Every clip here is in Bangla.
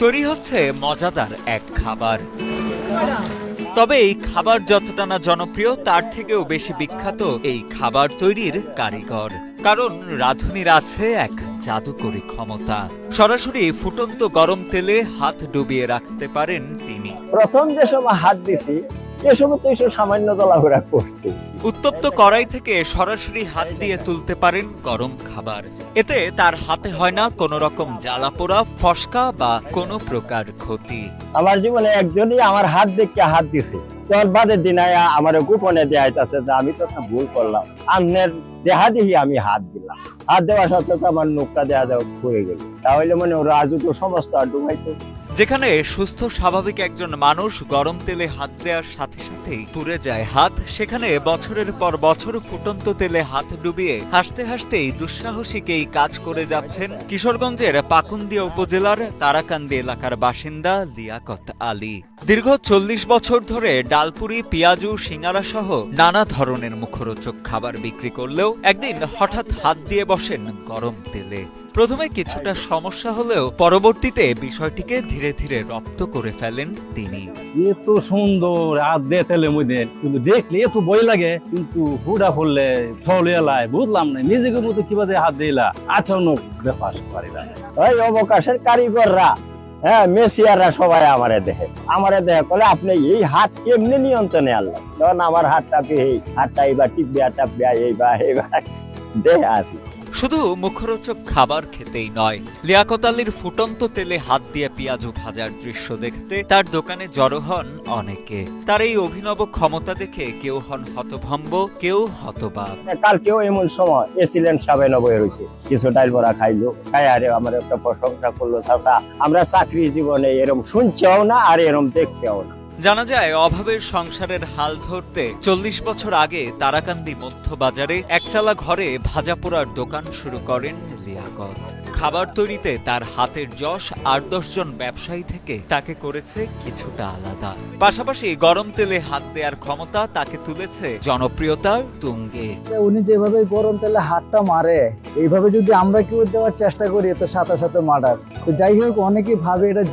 তৈরি হচ্ছে মজাদার এক খাবার। তবে এই খাবার যতটা না জনপ্রিয় তার থেকেও বেশি বিখ্যাত এই খাবার তৈরির কারিগর। কারণ রাঁধুনির আছে এক জাদুকরী ক্ষমতা। সরাসরি ফুটন্ত গরম তেলে হাত ডুবিয়ে রাখতে পারেন তিনি। প্রথম যে সময় হাত দিছি সে সময় তো একটু সামান্য চলাফেরা করছি। উত্তপ্ত কড়াই থেকে সরাসরি হাত দিয়ে তুলতে পারেন গরম খাবার। এতে তার হাতে হয় না কোনো রকম জ্বালা পোড়া, ফসকা বা কোনো প্রকার ক্ষতি। আমার জীবনে একজনই আমার হাত দেখে হাত দিছে, তোর বাদের দিন আমার গোপনে দেয়াইতেছে যে আমি তো একটা ভুল করলাম, আমনের দেহা দিহি আমি হাত দিলাম। হাত দেওয়া সত্ত্বেও তো আমার নোকটা দেওয়া পড়ে গেল। তাহলে মনে ওরা আজও তো সমস্ত আর ডুবাইতো। যেখানে সুস্থ স্বাভাবিক একজন মানুষ গরম তেলে হাত দেওয়ার সাথে সাথেই পুড়ে যায় হাত, সেখানে বছরের পর বছর ফুটন্ত তেলে হাত ডুবিয়ে হাসতে হাসতেই দুঃসাহসিক এই কাজ করে যাচ্ছেন কিশোরগঞ্জের পাকুন্দিয়া উপজেলার তারাকান্দি এলাকার বাসিন্দা লিয়াকত আলী। দীর্ঘ 40 বছর ধরে ডালপুরি, পেঁয়াজু, সিঙ্গারা সহ নানা ধরনের মুখরোচক খাবার বিক্রি করলেও একদিন হঠাৎ হাত দিয়ে বসেন গরম তেলে। প্রথমে কিছুটা সমস্যা হলেও পরবর্তীতে বিষয়টিকে ধীরে ধীরে রপ্ত করে ফেলেন তিনি। এত সুন্দর হাত দিয়ে তেলের মধ্যে, কিন্তু দেখলে এত ভয় লাগে, কিন্তু হুডা পড়লে চলে এলাই বুঝলাম না নিজেকে মতো কিভাবে হাত দিলা আচানক ব্যাপার পারি না। ওই অবকাশের কারিগররা, হ্যাঁ, মেসিয়াররা সবাই আমারে দেখে বলে আপনি এই হাত কেমনে নিয়ন্ত্রণে আনলেন? তখন আমার হাতটা এইবার টিপবে আর টাপবে এইবার দেখে আসি। শুধু মুখরোচক খাবার খেতেই নয়, লিয়াকত আলীর ফুটন্ত তেলে হাত দিয়ে পেঁয়াজু ভাজার দৃশ্য দেখতে তার দোকানে জড়ো হন অনেকে। তার এই অভিনব ক্ষমতা দেখে কেউ হন হতভম্ব, কেউ হতবাক। কালকেও এমন সময় এসিলেন সাবেন বয়ে রয়েছে, কিছু ডাইল বড়া খাইলো, খাই আরে আমার একটা প্রশংসা করলো, চাচা আমরা চাকরি জীবনে এরম শুনছেও না আর এরম দেখছেও না। জানা যায় অভাবের সংসারের হাল ধরতে 40 বছর আগে তারাকান্দি মধ্যবাজারে একচালা ঘরে ভাজা পোড়ার দোকান শুরু করেন লিয়াকত। খাবার তৈরিতে তার হাতের যশ 8-10 জন ব্যবসায়ী থেকে তাকে করেছে কিছুটা আলাদা। পাশাপাশি গরম তেলে হাত দেওয়ার ক্ষমতা তাকে তুলেছে জনপ্রিয়তার তুঙ্গে। উনি যেভাবে গরম তেলে হাতটা মারে, এইভাবে যদি আমরা কেউ দেওয়ার চেষ্টা করি তো সাথে সাথে মার্ডার। তো যাই হোক, অনেকেই ভাবে এটা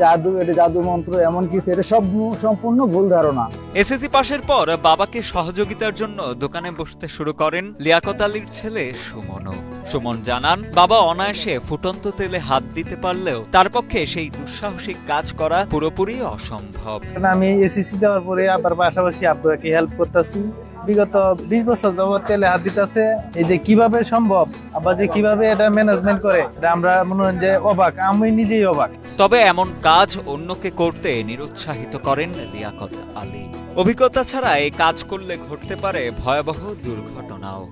জাদু মন্ত্র এমন কিছু, এটা সব সম্পূর্ণ ভুল ধারণা। এসএসসি পাশের পর বাবাকে সহযোগিতার জন্য দোকানে বসতে শুরু করেন লিয়াকত আলীর ছেলে সুমনও। সুমন জানান, বাবা অনায়াসে ফুটন্ত তেলে হাত দিতে পারলেও তার পক্ষে সেই দুঃসাহসিক কাজ করা পুরোপুরি অসম্ভব। আমি এসএসসি দেওয়ার পরে আবার পাশাপাশি আব্বুকে হেল্প করতেছি। বিগত 20 বছর যাবত তেলে হাত দিতেছে। এই যে কিভাবে সম্ভব, আবার যে কিভাবে এটা ম্যানেজমেন্ট করে, এটা আমরা মনে হয় যে অবাক, আমি নিজেই অবাক। তবে এমন কাজ অন্যকে করতে নিরুৎসাহিত করেন লিয়াকত আলী। অভিজ্ঞতা ছাড়া এই কাজ করলে ঘটতে পারে ভয়াবহ দুর্ঘটনাও।